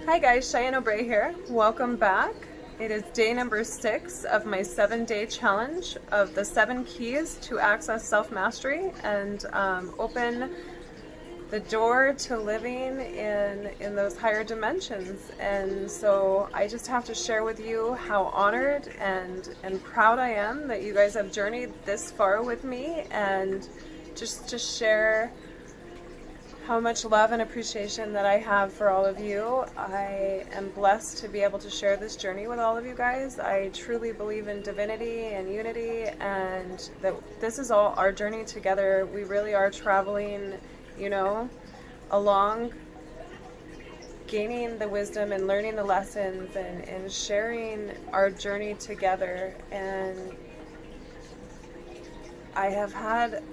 Hi guys, Cheyenne O'Bray here. Welcome back. It is day number 6 of my 7-day challenge of the 7 keys to access self-mastery and open the door to living in those higher dimensions. And so I just have to share with you how honored and proud I am that you guys have journeyed this far with me, and just to share how much love and appreciation that I have for all of you. I am blessed to be able to share this journey with all of you guys. I truly believe in divinity and unity, and that this is all our journey together. We really are traveling, along, gaining the wisdom and learning the lessons and sharing our journey together. And I have had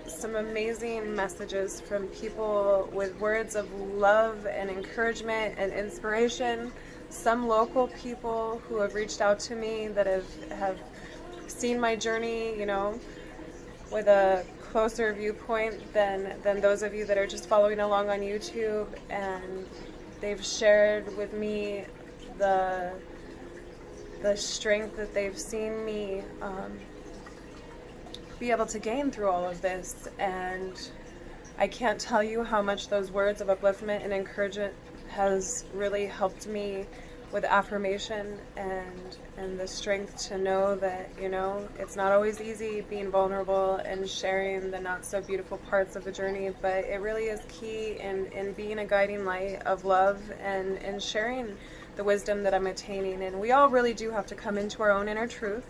some amazing messages from people with words of love and encouragement and inspiration. Some local people who have reached out to me that have seen my journey, with a closer viewpoint than those of you that are just following along on YouTube, and they've shared with me the strength that they've seen me be able to gain through all of this. And I can't tell you how much those words of upliftment and encouragement has really helped me with affirmation and the strength to know that it's not always easy being vulnerable and sharing the not so beautiful parts of the journey, but it really is key in being a guiding light of love and sharing the wisdom that I'm attaining. And we all really do have to come into our own inner truth,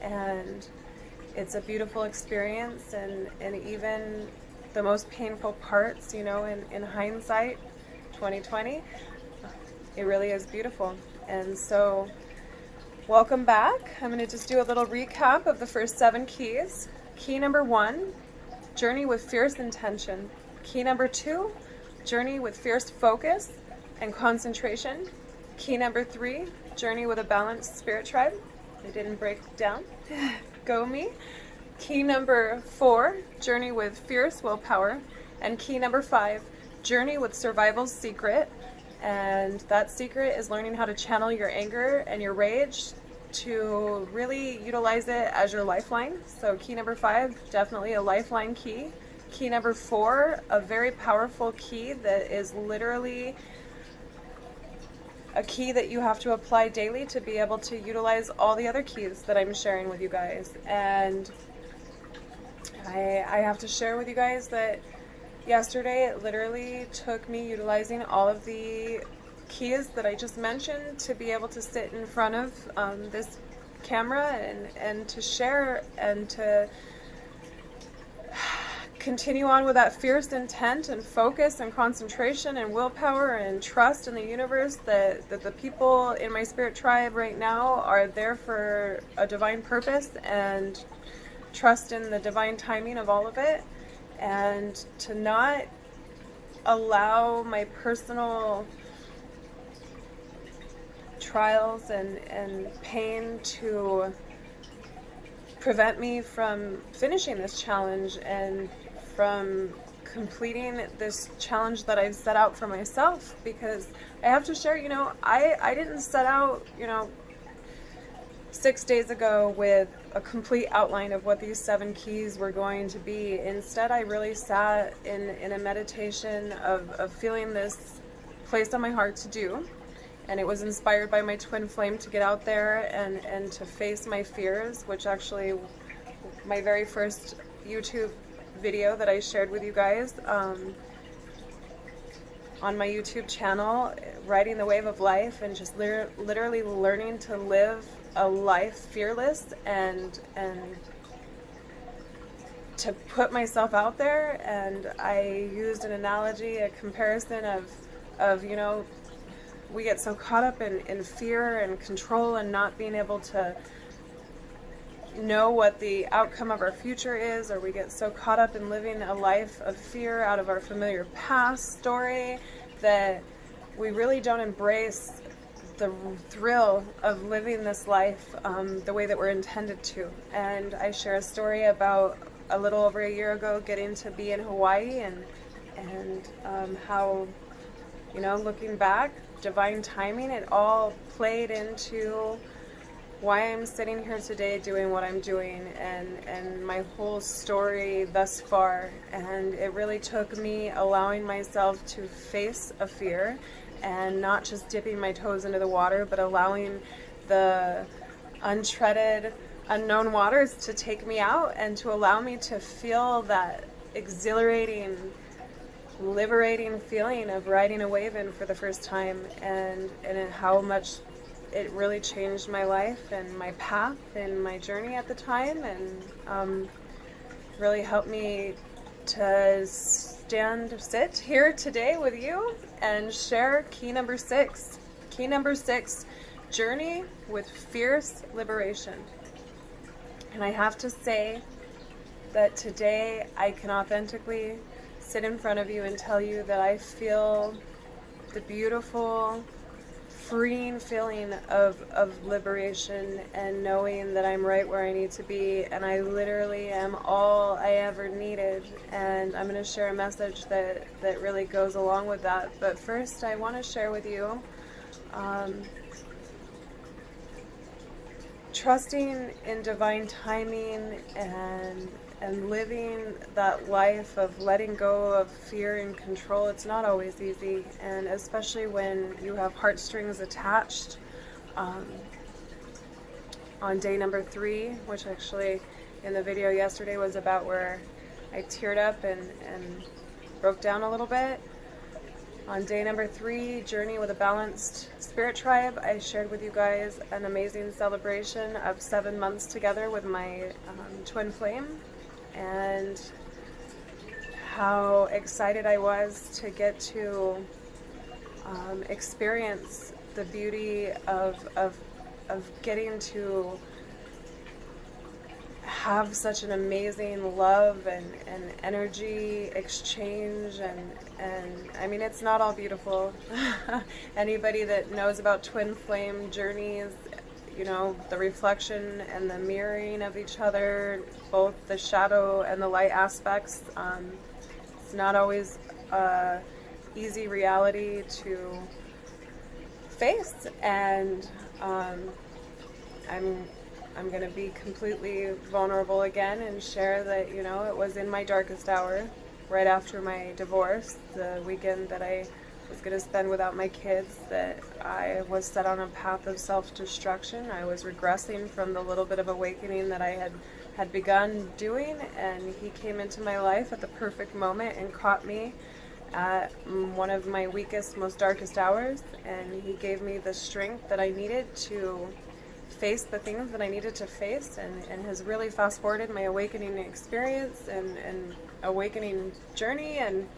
and it's a beautiful experience, and even the most painful parts, in hindsight, 2020, it really is beautiful. And so, welcome back. I'm going to just do a little recap of the first 7 keys. Key number 1, journey with fierce intention. Key number 2, journey with fierce focus and concentration. Key number 3, journey with a balanced spirit tribe. I didn't break down. Go me. Key number 4, journey with fierce willpower. And key number 5, journey with survival's secret. And that secret is learning how to channel your anger and your rage to really utilize it as your lifeline. So key number 5, definitely a lifeline key. Key number 4, a very powerful key that is literally a key that you have to apply daily to be able to utilize all the other keys that I'm sharing with you guys. And I have to share with you guys that yesterday it literally took me utilizing all of the keys that I just mentioned to be able to sit in front of this camera and to share and to continue on with that fierce intent and focus and concentration and willpower and trust in the universe that the people in my spirit tribe right now are there for a divine purpose, and trust in the divine timing of all of it, and to not allow my personal trials and pain to prevent me from finishing this challenge and from completing this challenge that I've set out for myself. Because I have to share, I didn't set out, 6 days ago with a complete outline of what these 7 keys were going to be. Instead, I really sat in a meditation of feeling this placed on my heart to do. And it was inspired by my twin flame to get out there and to face my fears, which actually my very first YouTube video that I shared with you guys on my YouTube channel, riding the wave of life and just literally learning to live a life fearless and to put myself out there. And I used an analogy, a comparison of we get so caught up in fear and control and not being able to know what the outcome of our future is, or we get so caught up in living a life of fear out of our familiar past story that we really don't embrace the thrill of living this life the way that we're intended to. And I share a story about a little over a year ago getting to be in Hawaii and how, you know, looking back, divine timing. It all played into why I'm sitting here today doing what I'm doing, and my whole story thus far. And it really took me allowing myself to face a fear and not just dipping my toes into the water, but allowing the untreaded, unknown waters to take me out and to allow me to feel that exhilarating, liberating feeling of riding a wave in for the first time, and how much it really changed my life and my path and my journey at the time, and really helped me to sit here today with you and share key number 6. Key number 6, journey with fierce liberation. And I have to say that today I can authentically sit in front of you and tell you that I feel the beautiful, freeing feeling of liberation and knowing that I'm right where I need to be, and I literally am all I ever needed. And I'm going to share a message that really goes along with that. But first, I want to share with you trusting in divine timing and living that life of letting go of fear and control. It's not always easy, and especially when you have heartstrings attached. On day number 3, which actually in the video yesterday was about where I teared up and broke down a little bit. On day number 3, Journey with a Balanced Spirit Tribe, I shared with you guys an amazing celebration of 7 months together with my twin flame, and how excited I was to get to experience the beauty of getting to have such an amazing love and energy exchange, and I mean, it's not all beautiful. Anybody that knows about twin flame journeys, you know, the reflection and the mirroring of each other, both the shadow and the light aspects, it's not always easy reality to face, and I'm going to be completely vulnerable again and share that, you know, it was in my darkest hour, right after my divorce, the weekend that I was going to spend without my kids, that I was set on a path of self-destruction. I was regressing from the little bit of awakening that I had begun doing, and he came into my life at the perfect moment and caught me at one of my weakest, most darkest hours, and he gave me the strength that I needed to face the things that I needed to face, and has really fast forwarded my awakening experience and awakening journey. And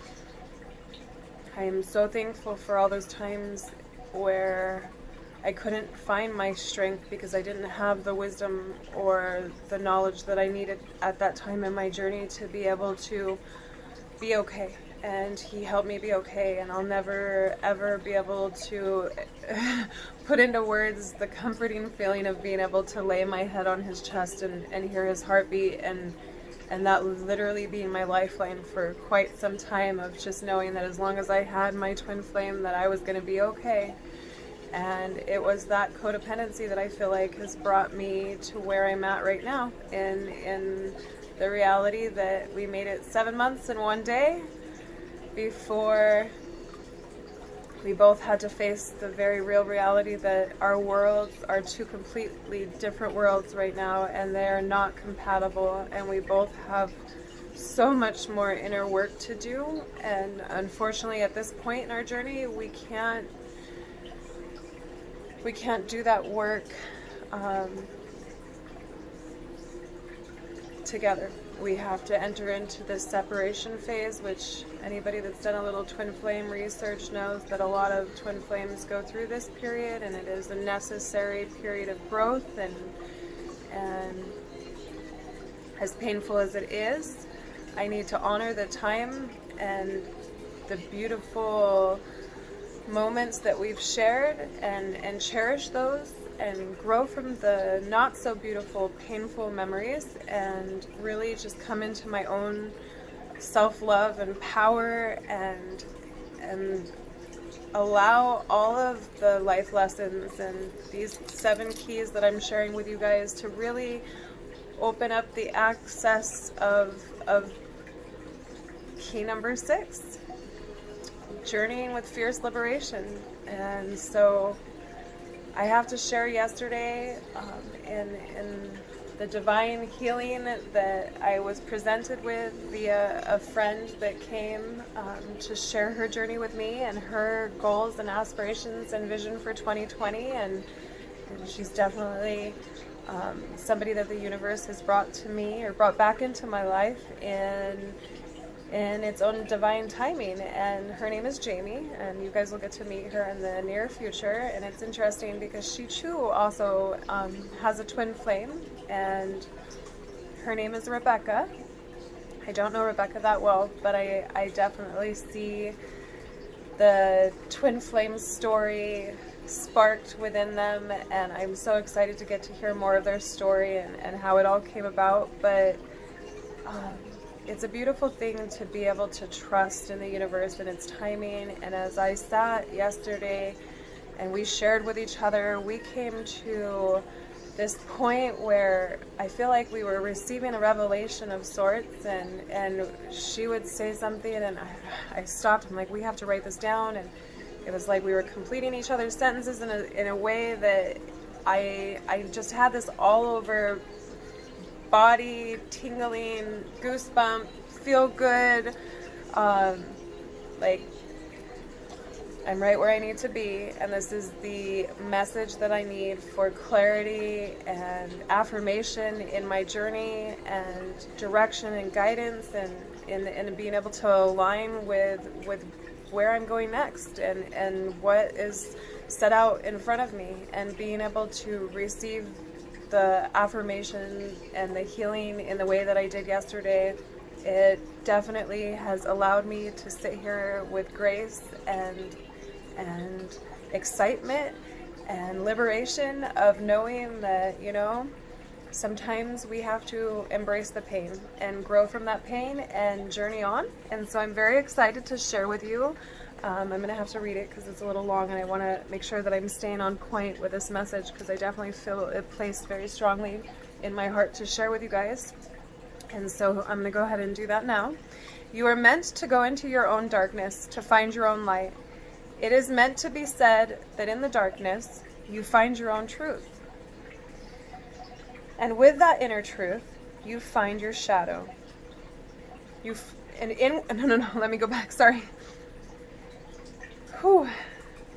I am so thankful for all those times where I couldn't find my strength because I didn't have the wisdom or the knowledge that I needed at that time in my journey to be able to be okay. And he helped me be okay, and I'll never ever be able to put into words the comforting feeling of being able to lay my head on his chest and hear his heartbeat, and that literally being my lifeline for quite some time, of just knowing that as long as I had my twin flame, that I was going to be okay. And it was that codependency that I feel like has brought me to where I'm at right now, in the reality that we made it 7 months in one day, before we both had to face the very real reality that our worlds are two completely different worlds right now, and they are not compatible, and we both have so much more inner work to do. And unfortunately, at this point in our journey, we can't do that work together. We have to enter into this separation phase, which anybody that's done a little twin flame research knows that a lot of twin flames go through this period, and it is a necessary period of growth, and as painful as it is, I need to honor the time and the beautiful moments that we've shared, and cherish those, and grow from the not so beautiful, painful memories, and really just come into my own self-love and power, and allow all of the life lessons and these 7 keys that I'm sharing with you guys to really open up the access of key number 6, journeying with fierce liberation. And so I have to share yesterday in the divine healing that I was presented with via a friend that came to share her journey with me and her goals and aspirations and vision for 2020. And she's definitely somebody that the universe has brought to me, or brought back into my life in its own divine timing. And her name is Jaymie, and you guys will get to meet her in the near future. And it's interesting because she too also has a twin flame, and her name is Rebecca. I don't know Rebecca that well, but I definitely see the twin flame story sparked within them, and I'm so excited to get to hear more of their story and how it all came about. But it's a beautiful thing to be able to trust in the universe and its timing. And as I sat yesterday and we shared with each other, we came to this point where I feel like we were receiving a revelation of sorts, and she would say something and I stopped. I'm like, we have to write this down. And it was like we were completing each other's sentences in a way that I just had this all over body tingling, goosebump, feel good, like I'm right where I need to be, and this is the message that I need for clarity and affirmation in my journey, and direction and guidance, and being able to align with where I'm going next, and what is set out in front of me, and being able to receive the affirmation and the healing in the way that I did yesterday. It definitely has allowed me to sit here with grace and excitement and liberation of knowing that, you know, sometimes we have to embrace the pain and grow from that pain and journey on. And so I'm very excited to share with you. I'm going to have to read it because it's a little long, and I want to make sure that I'm staying on point with this message because I definitely feel it placed very strongly in my heart to share with you guys. And so I'm going to go ahead and do that now. You are meant to go into your own darkness to find your own light. It is meant to be said that in the darkness, you find your own truth. And with that inner truth, you find your shadow. Let me go back, sorry. Whew.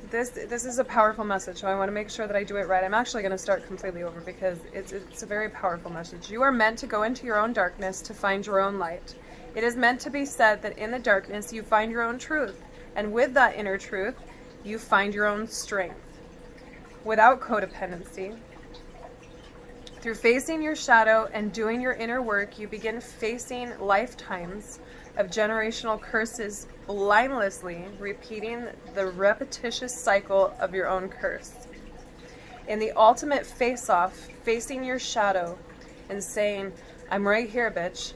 This is a powerful message, so I want to make sure that I do it right. I'm actually going to start completely over because it's a very powerful message. You are meant to go into your own darkness to find your own light. It is meant to be said that in the darkness you find your own truth, and with that inner truth you find your own strength. Without codependency, through facing your shadow and doing your inner work, you begin facing lifetimes of generational curses, blindlessly repeating the repetitious cycle of your own curse. In the ultimate face-off, facing your shadow and saying, I'm right here, bitch.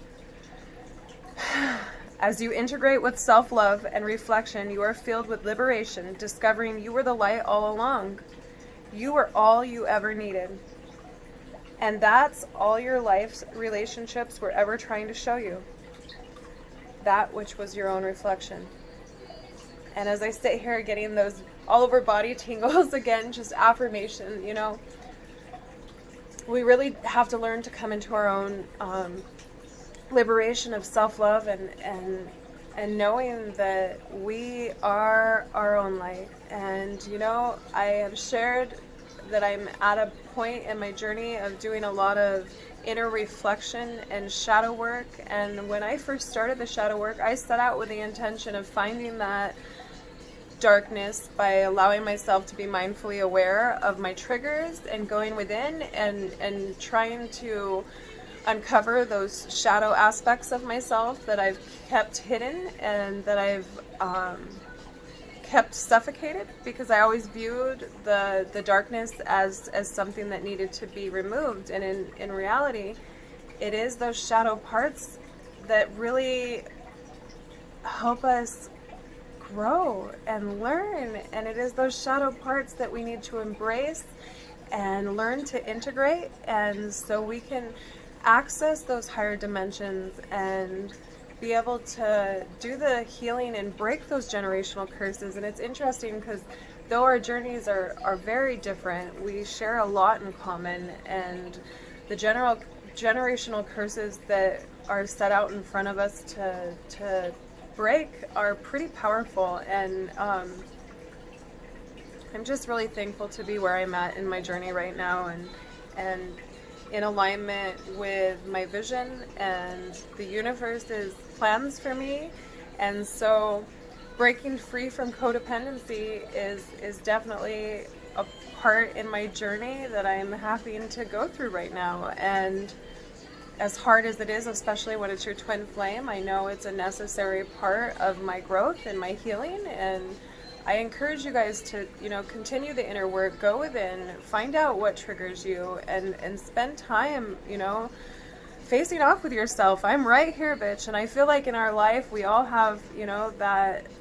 As you integrate with self-love and reflection, you are filled with liberation, discovering you were the light all along. You were all you ever needed. And that's all your life's relationships were ever trying to show you. That which was your own reflection. And as I sit here getting those all over body tingles again, just affirmation, you know, we really have to learn to come into our own liberation of self-love and knowing that we are our own light. And, you know, I have shared that I'm at a point in my journey of doing a lot of inner reflection and shadow work. And when I first started the shadow work, I set out with the intention of finding that darkness by allowing myself to be mindfully aware of my triggers and going within and trying to uncover those shadow aspects of myself that I've kept hidden and that I've kept suffocated, because I always viewed the darkness as something that needed to be removed. And in reality, it is those shadow parts that really help us grow and learn. And it is those shadow parts that we need to embrace and learn to integrate, and so we can access those higher dimensions and be able to do the healing and break those generational curses. And it's interesting because though our journeys are very different, we share a lot in common, and the generational curses that are set out in front of us to break are pretty powerful. And I'm just really thankful to be where I'm at in my journey right now, and in alignment with my vision and the universe's plans for me. And so breaking free from codependency is definitely a part in my journey that I'm having to go through right now. And as hard as it is, especially when it's your twin flame, I know it's a necessary part of my growth and my healing. And I encourage you guys to, continue the inner work, go within, find out what triggers you, and spend time, facing off with yourself. I'm right here, bitch. And I feel like in our life, we all have,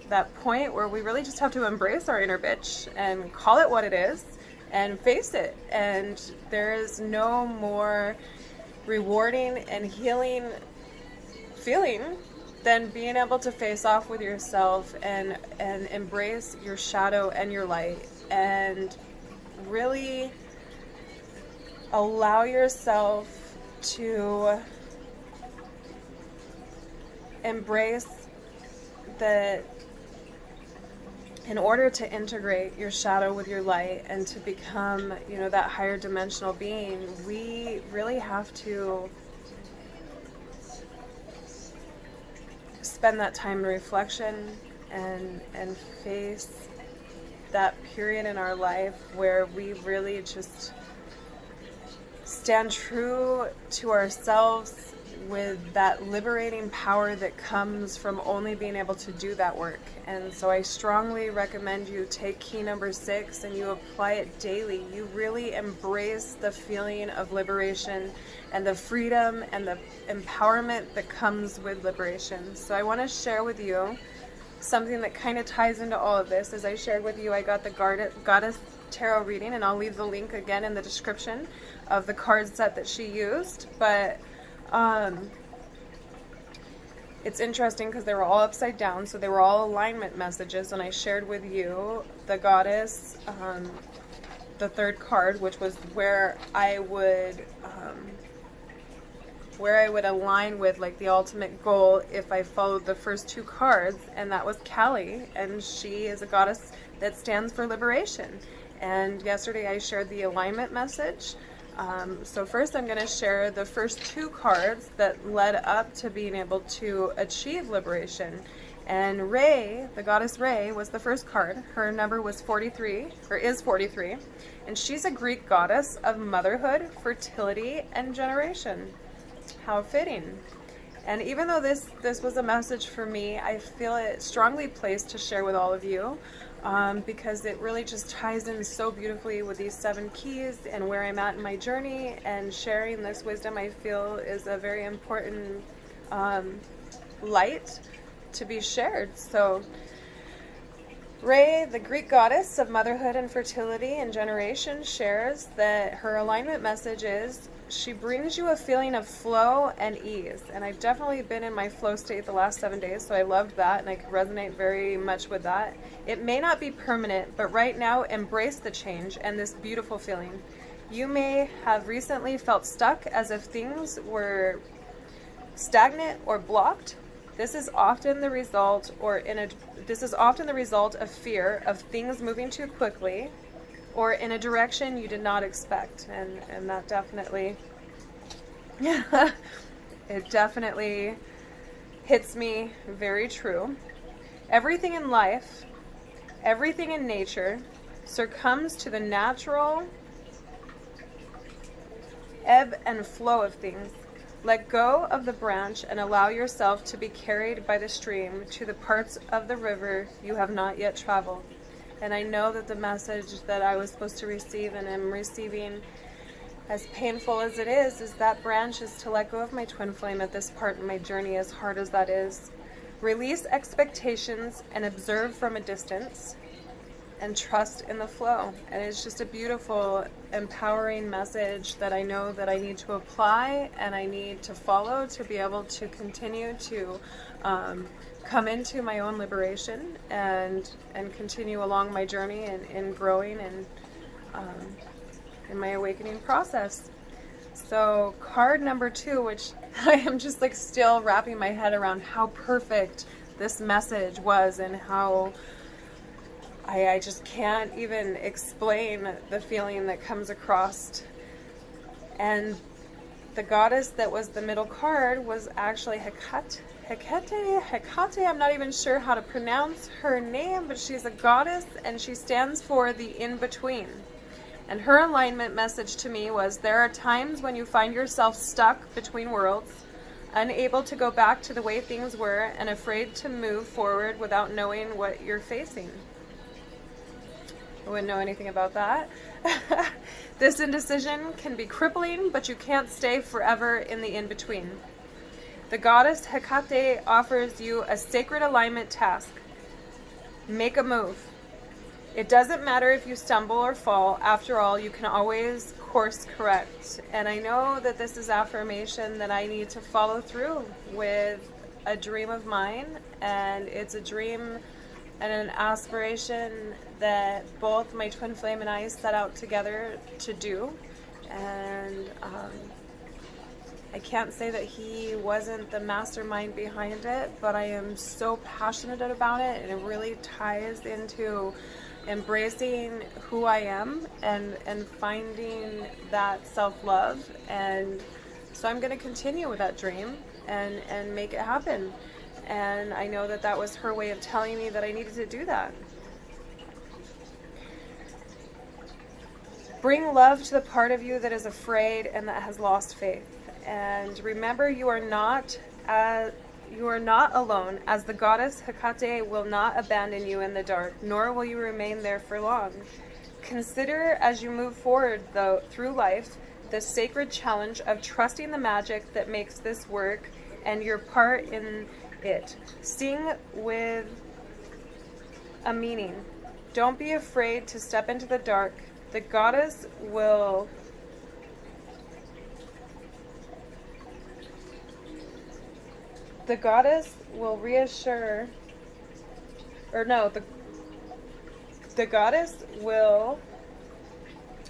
that point where we really just have to embrace our inner bitch and call it what it is and face it. And there is no more rewarding and healing feeling than being able to face off with yourself and embrace your shadow and your light, and really allow yourself to embrace that in order to integrate your shadow with your light and to become, that higher dimensional being, we really have to spend that time in reflection and face that period in our life where we really just stand true to ourselves with that liberating power that comes from only being able to do that work. And so I strongly recommend you take key number 6 and you apply it daily. You really embrace the feeling of liberation and the freedom and the empowerment that comes with liberation. So I want to share with you something that kind of ties into all of this. As I shared with you, I got the Goddess Tarot reading, and I'll leave the link again in the description of the card set that she used. But it's interesting because they were all upside down, so they were all alignment messages, and I shared with you the Goddess, the third card, which was where I would align with like the ultimate goal if I followed the first 2 cards, and that was Kali, and she is a goddess that stands for liberation. And yesterday I shared the alignment message. So first I'm going to share the first 2 cards that led up to being able to achieve liberation. And Re, the goddess Re, was the first card. Her number was 43, or is 43. And she's a Greek goddess of motherhood, fertility, and generation. How fitting. And even though this was a message for me, I feel it strongly placed to share with all of you. Because it really just ties in so beautifully with these 7 keys and where I'm at in my journey, and sharing this wisdom I feel is a very important light to be shared. So Re, the Greek goddess of motherhood and fertility and generation, shares that her alignment message is she brings you a feeling of flow and ease. And I've definitely been in my flow state the last 7 days, so I loved that, and I could resonate very much with that. It may not be permanent, but right now embrace the change and this beautiful feeling. You may have recently felt stuck, as if things were stagnant or blocked. This is often the result of fear of things moving too quickly, or in a direction you did not expect. And that definitely, it definitely hits me very true. Everything in life, everything in nature succumbs to the natural ebb and flow of things. Let go of the branch and allow yourself to be carried by the stream to the parts of the river you have not yet traveled. And I know that the message that I was supposed to receive and am receiving, as painful as it is that branch is to let go of my twin flame at this part in my journey, as hard as that is. Release expectations and observe from a distance, and trust in the flow. And it's just a beautiful, empowering message that I know that I need to apply and I need to follow to be able to continue to come into my own liberation and continue along my journey in growing and in my awakening process. So card number 2, which I am just like still wrapping my head around how perfect this message was and how I just can't even explain the feeling that comes across. And the goddess that was the middle card was actually Hecate. I'm not even sure how to pronounce her name, but she's a goddess and she stands for the in-between. And her alignment message to me was, there are times when you find yourself stuck between worlds, unable to go back to the way things were, and afraid to move forward without knowing what you're facing. I wouldn't know anything about that. This indecision can be crippling, but you can't stay forever in the in-between. The goddess Hecate offers you a sacred alignment task. Make a move. It doesn't matter if you stumble or fall. After all, you can always course correct. And I know that this is affirmation that I need to follow through with a dream of mine. And it's a dream and an aspiration that both my twin flame and I set out together to do. And I can't say that he wasn't the mastermind behind it, but I am so passionate about it, and it really ties into embracing who I am and finding that self-love. And so I'm going to continue with that dream and make it happen. And I know that that was her way of telling me that I needed to do that. Bring love to the part of you that is afraid and that has lost faith. And remember, you are not alone, as the goddess Hecate will not abandon you in the dark, nor will you remain there for long. Consider, as you move forward through life, the sacred challenge of trusting the magic that makes this work and your part in it. Sing with a meaning. Don't be afraid to step into the dark. The goddess will reassure, or no, the goddess will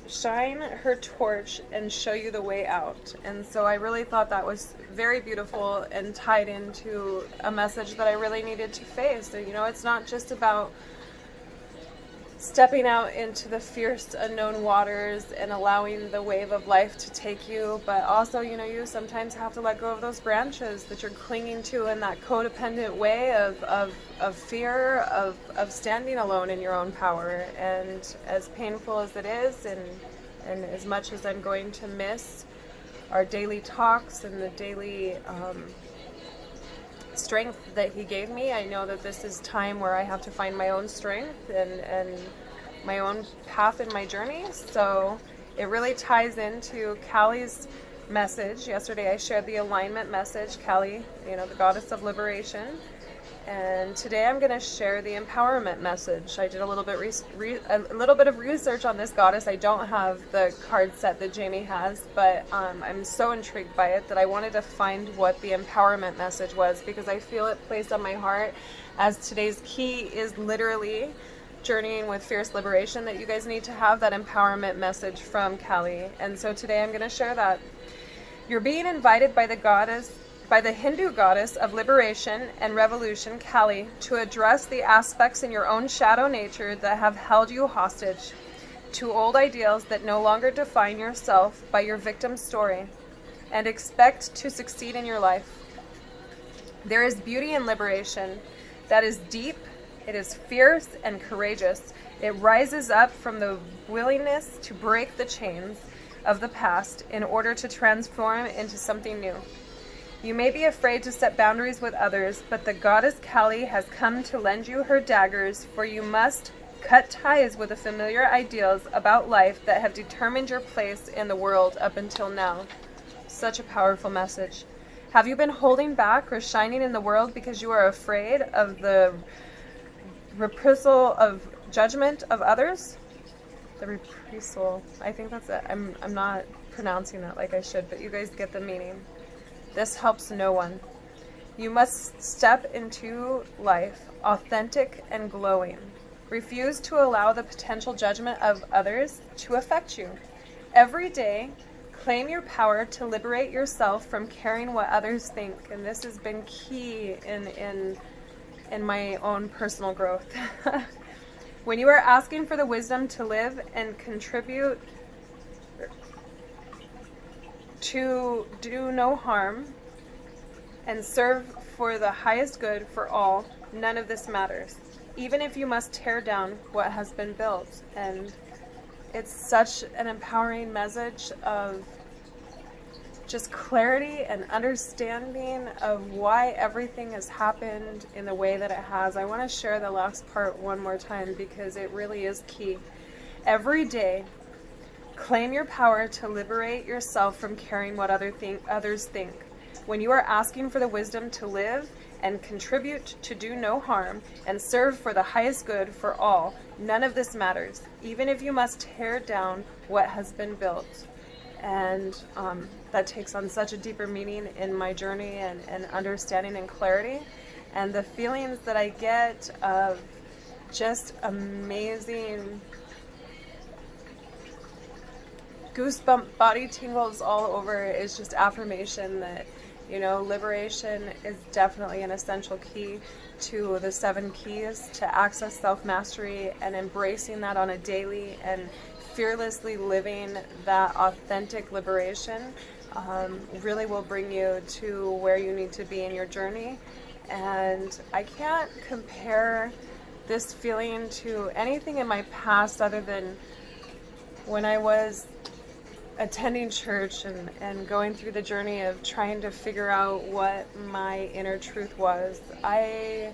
shine her torch and show you the way out. And so I really thought that was very beautiful and tied into a message that I really needed to face. So, you know, it's not just about stepping out into the fierce unknown waters and allowing the wave of life to take you, but also, you know, you sometimes have to let go of those branches that you're clinging to in that codependent way of fear of standing alone in your own power. And as painful as it is, and as much as I'm going to miss our daily talks and the daily strength that he gave me, I know that this is time where I have to find my own strength and my own path in my journey. So it really ties into Callie's message. Yesterday I shared the alignment message, Callie, you know, the goddess of liberation. And today I'm going to share the empowerment message. I did a little bit of research on this goddess. I don't have the card set that Jaymie has, but I'm so intrigued by it that I wanted to find what the empowerment message was, because I feel it placed on my heart as today's key is literally journeying with fierce liberation, that you guys need to have that empowerment message from Callie. And so today I'm going to share that. You're being invited by the Hindu goddess of liberation and revolution, Kali, to address the aspects in your own shadow nature that have held you hostage to old ideals that no longer define yourself by your victim story, and expect to succeed in your life. There is beauty in liberation that is deep, it is fierce and courageous. It rises up from the willingness to break the chains of the past in order to transform into something new. You may be afraid to set boundaries with others, but the goddess Kali has come to lend you her daggers, for you must cut ties with the familiar ideals about life that have determined your place in the world up until now. Such a powerful message. Have you been holding back or shining in the world because you are afraid of the reprisal of judgment of others? The reprisal. I think that's it. I'm not pronouncing that like I should, but you guys get the meaning. This helps no one. You must step into life authentic and glowing. Refuse to allow the potential judgment of others to affect you. Every day, claim your power to liberate yourself from caring what others think. And this has been key in my own personal growth. When you are asking for the wisdom to live and contribute to do no harm and serve for the highest good for all, none of this matters, even if you must tear down what has been built. And it's such an empowering message of just clarity and understanding of why everything has happened in the way that it has. I want to share the last part one more time because it really is key. Every day, claim your power to liberate yourself from caring what others think. When you are asking for the wisdom to live and contribute to do no harm and serve for the highest good for all, none of this matters, even if you must tear down what has been built. And that takes on such a deeper meaning in my journey and understanding and clarity. And the feelings that I get of just amazing goosebump body tingles all over is just affirmation that, you know, liberation is definitely an essential key to the 7 keys to access self-mastery, and embracing that on a daily and fearlessly living that authentic liberation really will bring you to where you need to be in your journey. And I can't compare this feeling to anything in my past other than when I was attending church and going through the journey of trying to figure out what my inner truth was. I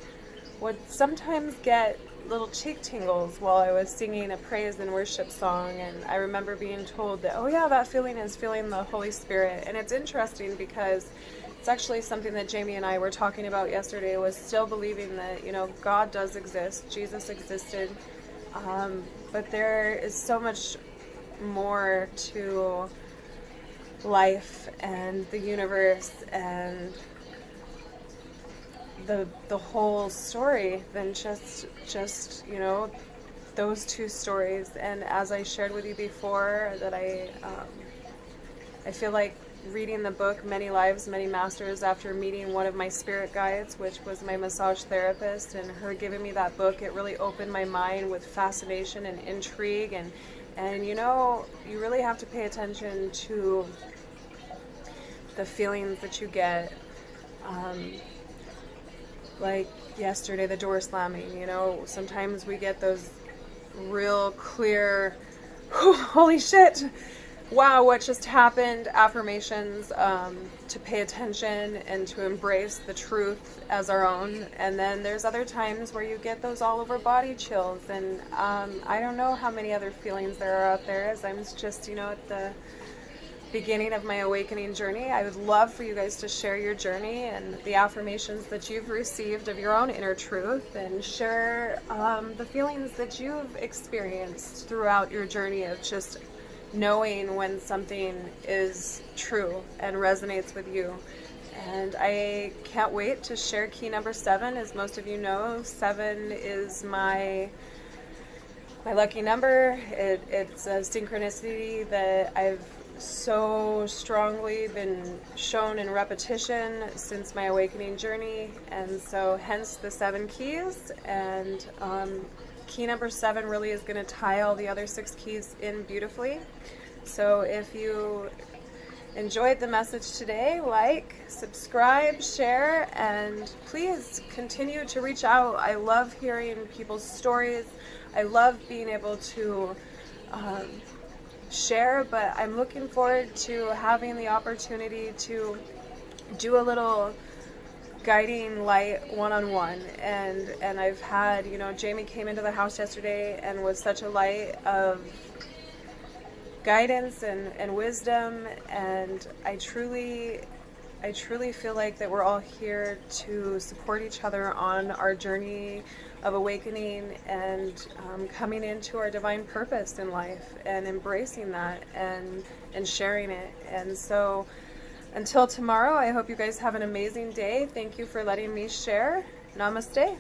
would sometimes get little cheek tingles while I was singing a praise and worship song, and I remember being told that, oh yeah, that feeling is feeling the Holy Spirit. And it's interesting because it's actually something that Jaymie and I were talking about yesterday, was still believing that, you know, God does exist, Jesus existed, but there is so much more to life and the universe and the whole story than just you know, those 2 stories. And as I shared with you before, that I feel like reading the book Many Lives, Many Masters after meeting one of my spirit guides, which was my massage therapist, and her giving me that book, it really opened my mind with fascination and intrigue. And you know, you really have to pay attention to the feelings that you get. Like yesterday, the door slamming, you know, sometimes we get those real clear, holy shit, wow, what just happened, affirmations, to pay attention and to embrace the truth as our own. And then there's other times where you get those all over body chills, and I don't know how many other feelings there are out there, as I'm just, you know, at the beginning of my awakening journey. I would love for you guys to share your journey and the affirmations that you've received of your own inner truth, and share the feelings that you've experienced throughout your journey of just knowing when something is true and resonates with you. And I can't wait to share key number 7. As most of you know, 7 is my lucky number. It's a synchronicity that I've so strongly been shown in repetition since my awakening journey, and so hence the 7 keys. And key number 7 really is going to tie all the other 6 keys in beautifully. So if you enjoyed the message today, like, subscribe, share, and please continue to reach out. I love hearing people's stories. I love being able to share, but I'm looking forward to having the opportunity to do a little guiding light one-on-one. And I've had, you know, Jaymie came into the house yesterday and was such a light of guidance and wisdom, and I truly I truly feel like that we're all here to support each other on our journey of awakening and coming into our divine purpose in life and embracing that and sharing it. And so until tomorrow, I hope you guys have an amazing day. Thank you for letting me share. Namaste.